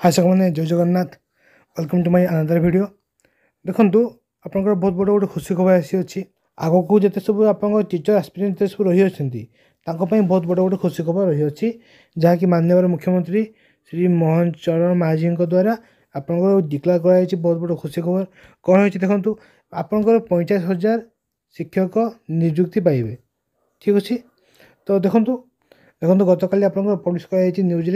हाय साथी जय Jagannath welcome to my another video. देखो आपंकर बहुत बड़ गोटे खुशी खबर आसी आग को जिते सब आप टीचर एस्पिरेंट जिते सब रही बहुत बड़ गोटे खुशी खबर रही जहाँकि माननीय मुख्यमंत्री श्री मोहन चरण माझी द्वारा आपंकर डिक्लेयर कर बहुत बड़ खुशी खबर कौन हो देखो आपंकर 50,000 शिक्षक नियुक्ति पाइबे। ठीक अच्छे तो देखो देखो गतकाली आप पब्लिश कर न्यूज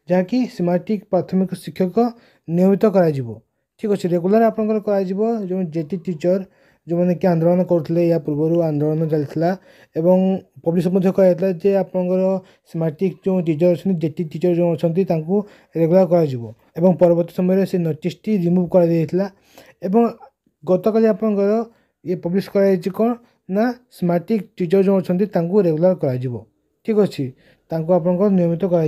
जहाँकि सीमाटिक प्राथमिक शिक्षक नियमित कर ठीक अच्छे रेगुलर आपंकर जो जेटी टीचर जो मैंने कि आंदोलन करते या पूर्व आंदोलन चलता एवं पब्लिश कहला आपंकर सीमाटिक जो टीचर अच्छे जेटी टीचर जो अच्छा रेगुलर कर परवर्त समय से नोटिस टी रिमूव कर गतकाली आपंकर ये पब्लिश कर कौन ना सीमाटिक टीचर जो अच्छा रेगुलर कर ठीक अच्छे आपंकर नियमित कर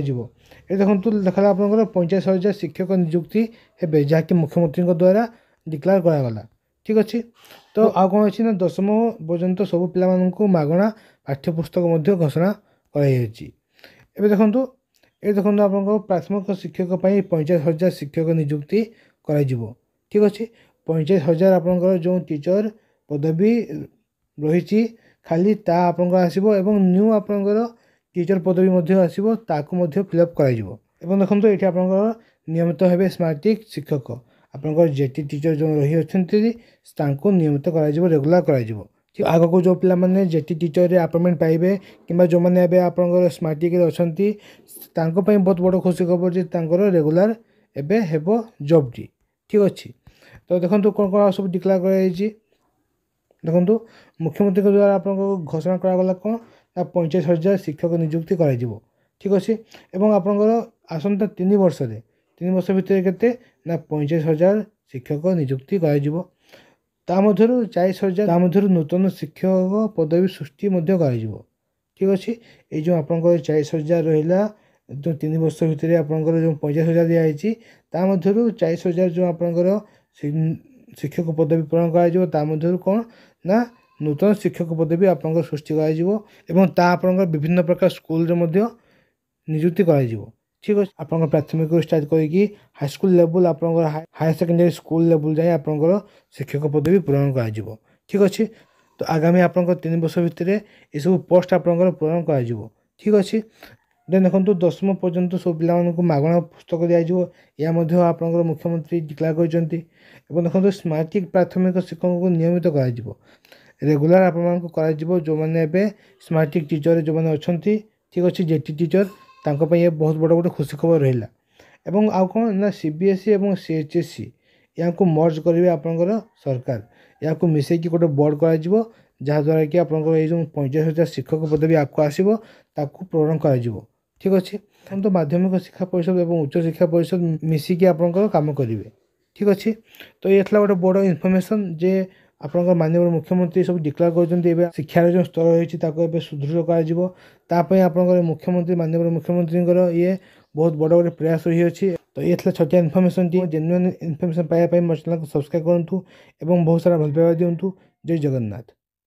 देखो देखा आपंकर 50,000 शिक्षक नियुक्ति हे जहाँकि मुख्यमंत्री द्वारा डिक्लेयर करागला। ठीक अच्छे तो आउ कौन अच्छी ना 10वीं पर्यंत सब पिला मागणा पाठ्यपुस्तक घोषणा कर देखो आप प्राथमिक शिक्षक 50,000 शिक्षक नियुक्ति कर ठीक अच्छे 50,000 आपंकर जो टीचर पदवी रही खाली ता आपंकर आसो न्यू आपंकर टीचर पदवी आसो ताकू फिलअप कर देखो ये आपंकर नियमित हे स्मार्टिक शिक्षक आपंकर जेटी टीचर जो रही अच्छा नियमित कर रेगुलर कर आग को जो पिला जेटी टीचर अपॉइंटमेंट पाइबे कि जो मैंने आपंकर स्मार्टिक अच्छा बहुत बड़ खुशी खबर जे रेगुलर एबे हेबो जॉब टी। ठीक अच्छे तो देखो कौन कौन सब डिक्लेयर कर देखो मुख्यमंत्री द्वारा आप घोषणा करागला कौन 50,000 शिक्षक नियुक्ति कर ठीक अच्छे आपंकर आसंता 3 वर्ष भितर के 50,000 शिक्षक नियुक्ति कर 40,000 नूतन शिक्षक पदवी सृष्टि कर ठीक अच्छे ये जो आपंकर 40,000 रहा जो 3 वर्ष भितर आपंकर जो 50,000 दिखाई 40,000 जो आपंकर शिक्षक पदवी पूरण कर कौन ना नूतन शिक्षक पदवी आपंकर सृष्टि कर विभिन्न प्रकार स्कूल नियुक्ति कर ठीक अच्छे आपंकर प्राथमिक स्टार्ट करके हाईस्कल लेवल आपंकर हायर सेकेंडरी स्कूल लेवल जाए आपंकर शिक्षक पदवी पूरण कर ठीक अच्छे तो आगामी आपंकर 3 वर्ष भितर ये सब पोस्ट आपंकर पूरण कर ठीक अच्छे देन देखो 10वीं पर्यंत सब पिला मागणा पुस्तक दिज्व या आपंकर मुख्यमंत्री डिक्लेयर कर देखो स्मार्टिक प्राथमिक शिक्षक को नियमित कर रेगुलर आप जो मैंने स्मार्टिक टीचर जो मैंने अच्छा ठीक अच्छे जेटी टीचर ये बहुत बड़ गोटे खुशी खबर रहा आउ कौन ना सीबीएसई और सीएचएसई या मर्ज करेंगे आपंकर सरकार या मिसेक गोटे बोर्ड कर जहाँद्वारा कि आपंकर ये जो 50,000 शिक्षक पदवी आपको आसो पूरण कर ठीक अच्छे तो माध्यमिक शिक्षा परिषद और उच्च शिक्षा परिषद मिसिकी आपंकर काम करेंगे ठीक अच्छे तो ये गोटे बड़ इनफर्मेशन जे आपंकर माननीय मुख्यमंत्री सब डिक्लेयर कर शिक्षार जो स्तर रही सुदृढ़ कर आपंकर मुख्यमंत्री माननीय मुख्यमंत्री ये बहुत बड़ गोटे प्रयास रही है तो ये छोटिया इनफर्मेशन टी जेन्युइन इनफर्मेशन पाइबा मोर चैनल को सब्सक्राइब करूँ और बहुत सारा भल पाइबा दिंतु। जय जगन्नाथ।